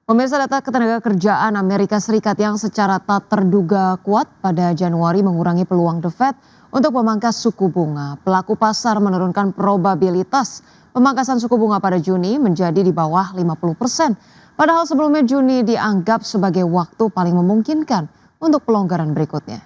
Pemirsa, data ketenagakerjaan Amerika Serikat yang secara tak terduga kuat pada Januari mengurangi peluang The Fed untuk memangkas suku bunga. Pelaku pasar menurunkan probabilitas pemangkasan suku bunga pada Juni menjadi di bawah 50%. Padahal sebelumnya Juni dianggap sebagai waktu paling memungkinkan untuk pelonggaran berikutnya.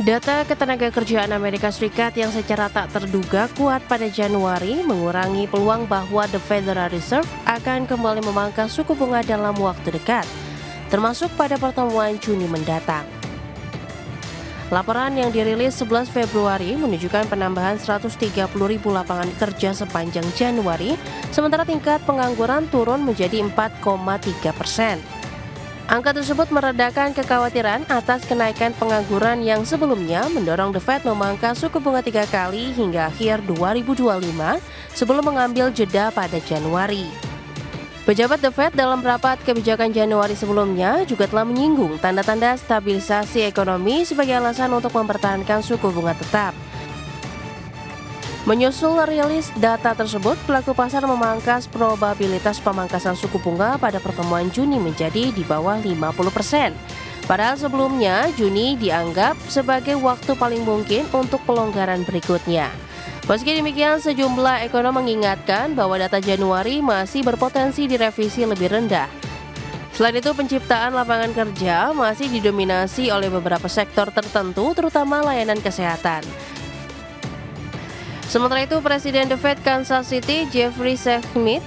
Data ketenagakerjaan Amerika Serikat yang secara tak terduga kuat pada Januari mengurangi peluang bahwa The Federal Reserve akan kembali memangkas suku bunga dalam waktu dekat, termasuk pada pertemuan Juni mendatang. Laporan yang dirilis 11 Februari menunjukkan penambahan 130.000 lapangan kerja sepanjang Januari, sementara tingkat pengangguran turun menjadi 4,3%. Angka tersebut meredakan kekhawatiran atas kenaikan pengangguran yang sebelumnya mendorong The Fed memangkas suku bunga 3 kali hingga akhir 2025 sebelum mengambil jeda pada Januari. Pejabat The Fed dalam rapat kebijakan Januari sebelumnya juga telah menyinggung tanda-tanda stabilisasi ekonomi sebagai alasan untuk mempertahankan suku bunga tetap. Menyusul rilis data tersebut, pelaku pasar memangkas probabilitas pemangkasan suku bunga pada pertemuan Juni menjadi di bawah 50%. Padahal sebelumnya, Juni dianggap sebagai waktu paling mungkin untuk pelonggaran berikutnya. Meski demikian, sejumlah ekonom mengingatkan bahwa data Januari masih berpotensi direvisi lebih rendah. Selain itu, penciptaan lapangan kerja masih didominasi oleh beberapa sektor tertentu, terutama layanan kesehatan. Sementara itu, Presiden The Fed Kansas City, Jeffrey Schmidt,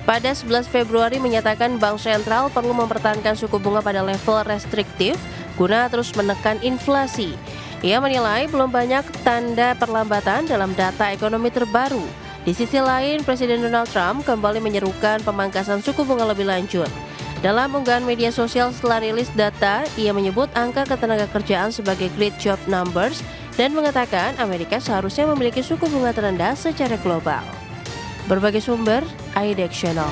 pada 11 Februari menyatakan bank sentral perlu mempertahankan suku bunga pada level restriktif guna terus menekan inflasi. Ia menilai belum banyak tanda perlambatan dalam data ekonomi terbaru. Di sisi lain, Presiden Donald Trump kembali menyerukan pemangkasan suku bunga lebih lanjut. Dalam unggahan media sosial setelah rilis data, ia menyebut angka ketenagakerjaan sebagai great job numbers dan mengatakan Amerika seharusnya memiliki suku bunga terendah secara global. Berbagai sumber, IDX Channel.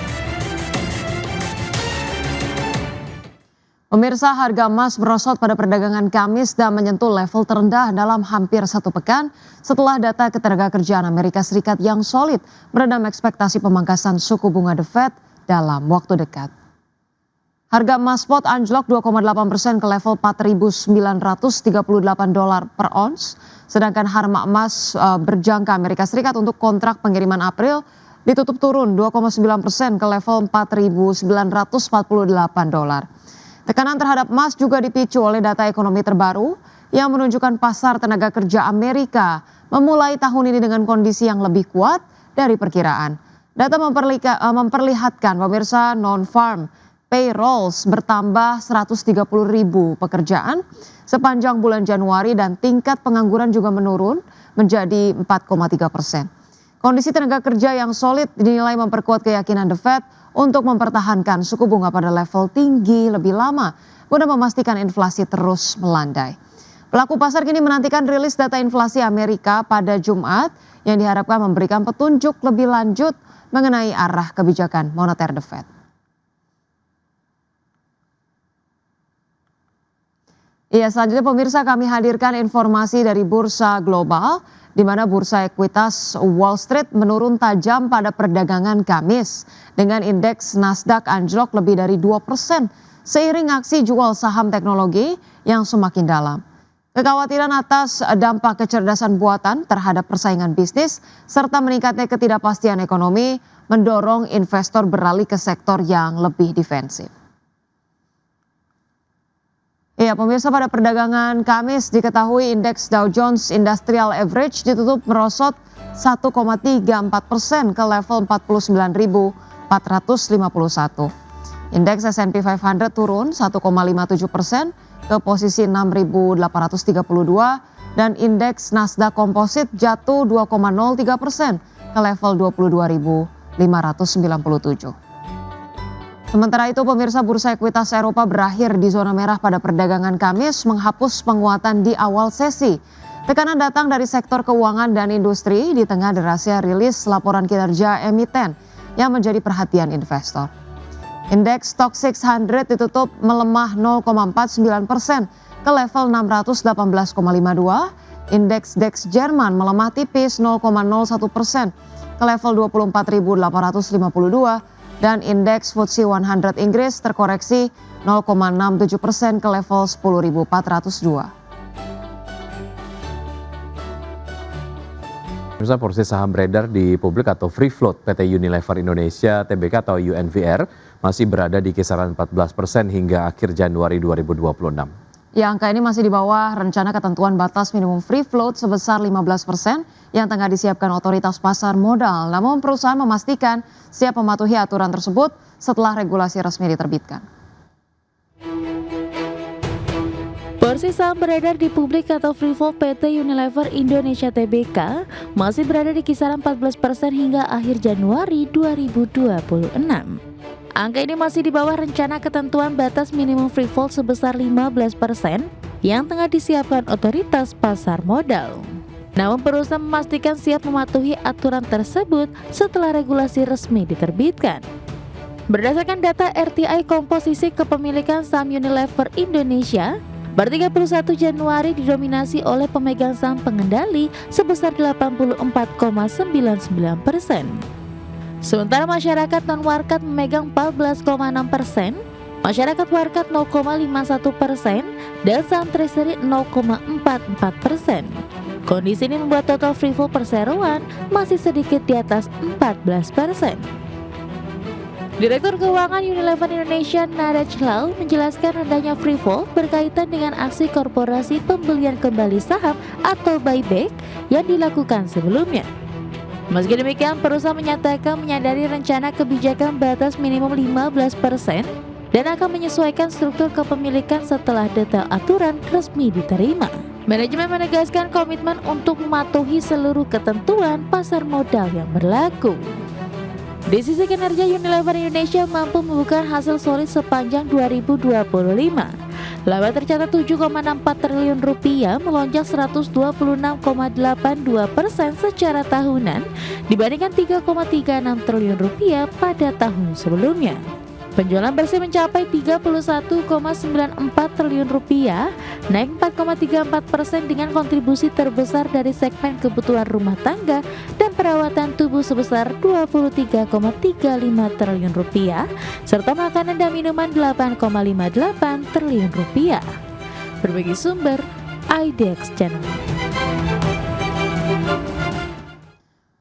Pemirsa, harga emas merosot pada perdagangan Kamis dan menyentuh level terendah dalam hampir satu pekan setelah data ketenagakerjaan Amerika Serikat yang solid meredam ekspektasi pemangkasan suku bunga The Fed dalam waktu dekat. Harga emas spot anjlok 2,8% ke level $4.938 per ons, sedangkan harga emas berjangka Amerika Serikat untuk kontrak pengiriman April ditutup turun 2,9% ke level $4.948. Tekanan terhadap emas juga dipicu oleh data ekonomi terbaru yang menunjukkan pasar tenaga kerja Amerika memulai tahun ini dengan kondisi yang lebih kuat dari perkiraan. Data memperlihatkan pemirsa non-farm payrolls bertambah 130.000 pekerjaan sepanjang bulan Januari dan tingkat pengangguran juga menurun menjadi 4,3%. Kondisi tenaga kerja yang solid dinilai memperkuat keyakinan The Fed untuk mempertahankan suku bunga pada level tinggi lebih lama guna memastikan inflasi terus melandai. Pelaku pasar kini menantikan rilis data inflasi Amerika pada Jumat yang diharapkan memberikan petunjuk lebih lanjut mengenai arah kebijakan moneter The Fed. Iya, selanjutnya pemirsa kami hadirkan informasi dari Bursa Global, di mana bursa ekuitas Wall Street menurun tajam pada perdagangan Kamis dengan indeks Nasdaq anjlok lebih dari 2% seiring aksi jual saham teknologi yang semakin dalam. Kekhawatiran atas dampak kecerdasan buatan terhadap persaingan bisnis serta meningkatnya ketidakpastian ekonomi mendorong investor beralih ke sektor yang lebih defensif. Ya, pemirsa, pada perdagangan Kamis diketahui indeks Dow Jones Industrial Average ditutup merosot 1,34% ke level 49.451. Indeks S&P 500 turun 1,57% ke posisi 6.832 dan indeks Nasdaq Composite jatuh 2,03% ke level 22.597. Sementara itu, pemirsa, bursa ekuitas Eropa berakhir di zona merah pada perdagangan Kamis menghapus penguatan di awal sesi. Tekanan datang dari sektor keuangan dan industri di tengah derasnya rilis laporan kinerja emiten yang menjadi perhatian investor. Indeks Stoxx 600 ditutup melemah 0,49% ke level 618,52. Indeks DAX Jerman melemah tipis 0,01% ke level 24.852 dan indeks FTSE 100 Inggris terkoreksi 0,67% ke level 10.402. Pemirsa, porsi saham beredar di publik atau free float PT Unilever Indonesia Tbk atau UNVR masih berada di kisaran 14% hingga akhir Januari 2026. Ya, angka ini masih di bawah rencana ketentuan batas minimum free float sebesar 15% yang tengah disiapkan otoritas pasar modal. Namun perusahaan memastikan siap mematuhi aturan tersebut setelah regulasi resmi diterbitkan. Porsi saham beredar di publik atau free float PT Unilever Indonesia Tbk masih berada di kisaran 14% hingga akhir Januari 2026. Angka ini masih di bawah rencana ketentuan batas minimum free float sebesar 15% yang tengah disiapkan otoritas pasar modal. Namun perusahaan memastikan siap mematuhi aturan tersebut setelah regulasi resmi diterbitkan. Berdasarkan data RTI komposisi kepemilikan saham Unilever Indonesia, per 31 Januari didominasi oleh pemegang saham pengendali sebesar 84,99%. Sementara masyarakat non-warkat memegang 14,6%, masyarakat warkat 0,51%, dan saham treasury 0,44%. Kondisi ini membuat total free float perseroan masih sedikit di atas 14%. Direktur Keuangan Unilever Indonesia Nada Clau menjelaskan rendahnya free float berkaitan dengan aksi korporasi pembelian kembali saham atau buyback yang dilakukan sebelumnya. Meski demikian, perusahaan menyatakan menyadari rencana kebijakan batas minimum 15% dan akan menyesuaikan struktur kepemilikan setelah detail aturan resmi diterima. Manajemen menegaskan komitmen untuk mematuhi seluruh ketentuan pasar modal yang berlaku. Di sisi kinerja, Unilever Indonesia mampu membuka hasil solid sepanjang 2025. Laba tercatat 7,64 triliun rupiah, melonjak 126,82% secara tahunan dibandingkan 3,36 triliun rupiah pada tahun sebelumnya. Penjualan bersih mencapai 31,94 triliun rupiah, naik 4,34% dengan kontribusi terbesar dari segmen kebutuhan rumah tangga dan perawatan tubuh sebesar 23,35 triliun rupiah, serta makanan dan minuman 8,58 triliun rupiah. Berbagai sumber, IDX Channel.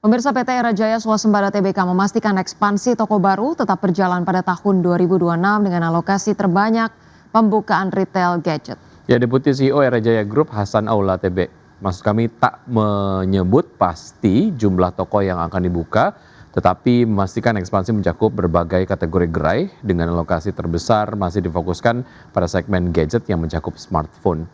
Pemirsa, PT Era Jaya Swasembada Tbk memastikan ekspansi toko baru tetap berjalan pada tahun 2026 dengan alokasi terbanyak pembukaan retail gadget. Ya, Deputi CEO Era Jaya Group Hasan Aula TB, maksud kami tak menyebut pasti jumlah toko yang akan dibuka, tetapi memastikan ekspansi mencakup berbagai kategori gerai dengan alokasi terbesar masih difokuskan pada segmen gadget yang mencakup smartphone.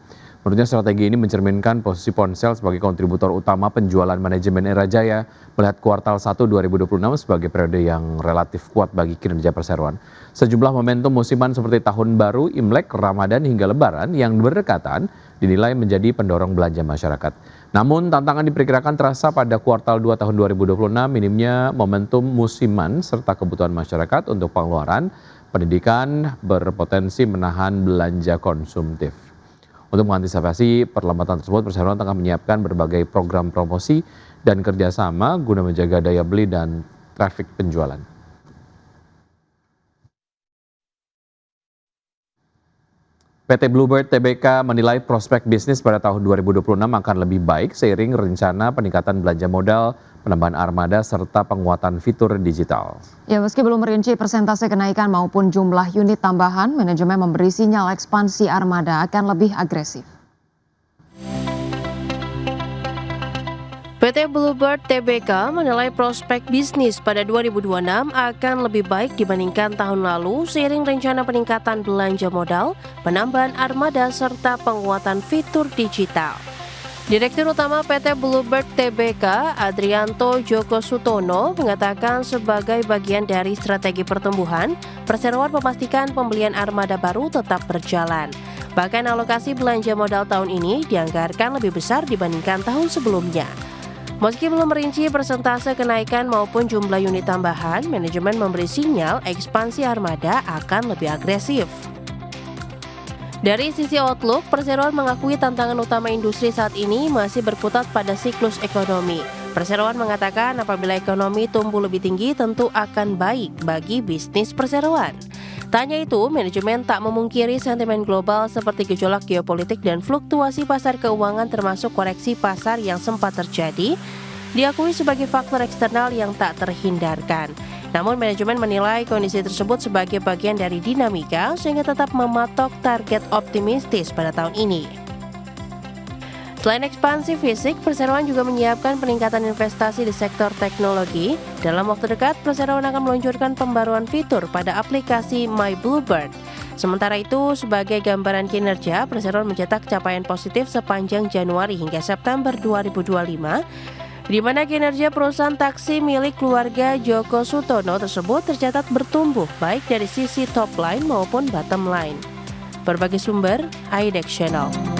Menurutnya strategi ini mencerminkan posisi ponsel sebagai kontributor utama penjualan manajemen Era Jaya melihat kuartal 1 2026 sebagai periode yang relatif kuat bagi kinerja perseroan. Sejumlah momentum musiman seperti Tahun Baru, Imlek, Ramadan hingga Lebaran yang berdekatan dinilai menjadi pendorong belanja masyarakat. Namun tantangan diperkirakan terasa pada kuartal 2 tahun 2026, minimnya momentum musiman serta kebutuhan masyarakat untuk pengeluaran pendidikan berpotensi menahan belanja konsumtif. Untuk mengantisipasi perlambatan tersebut, perseroan tengah menyiapkan berbagai program promosi dan kerjasama guna menjaga daya beli dan trafik penjualan. PT Bluebird Tbk menilai prospek bisnis pada tahun 2026 akan lebih baik seiring rencana peningkatan belanja modal, penambahan armada, serta penguatan fitur digital. Ya, meski belum merinci persentase kenaikan maupun jumlah unit tambahan, manajemen memberi sinyal ekspansi armada akan lebih agresif. PT Bluebird Tbk menilai prospek bisnis pada 2026 akan lebih baik dibandingkan tahun lalu seiring rencana peningkatan belanja modal, penambahan armada, serta penguatan fitur digital. Direktur Utama PT Bluebird Tbk, Adrianto Joko Sutono, mengatakan sebagai bagian dari strategi pertumbuhan, perseroan memastikan pembelian armada baru tetap berjalan. Bahkan alokasi belanja modal tahun ini dianggarkan lebih besar dibandingkan tahun sebelumnya. Meski belum merinci persentase kenaikan maupun jumlah unit tambahan, manajemen memberi sinyal ekspansi armada akan lebih agresif. Dari sisi outlook, Perseroan mengakui tantangan utama industri saat ini masih berkutat pada siklus ekonomi. Perseroan mengatakan apabila ekonomi tumbuh lebih tinggi tentu akan baik bagi bisnis perseroan. Tak hanya itu, manajemen tak memungkiri sentimen global seperti gejolak geopolitik dan fluktuasi pasar keuangan termasuk koreksi pasar yang sempat terjadi, diakui sebagai faktor eksternal yang tak terhindarkan. Namun manajemen menilai kondisi tersebut sebagai bagian dari dinamika sehingga tetap mematok target optimistis pada tahun ini. Selain ekspansi fisik, Perseroan juga menyiapkan peningkatan investasi di sektor teknologi. Dalam waktu dekat, Perseroan akan meluncurkan pembaruan fitur pada aplikasi My Bluebird. Sementara itu, sebagai gambaran kinerja, Perseroan mencetak capaian positif sepanjang Januari hingga September 2025, di mana kinerja perusahaan taksi milik keluarga Joko Sutono tersebut tercatat bertumbuh baik dari sisi top line maupun bottom line. Berbagai sumber, IDEX Channel.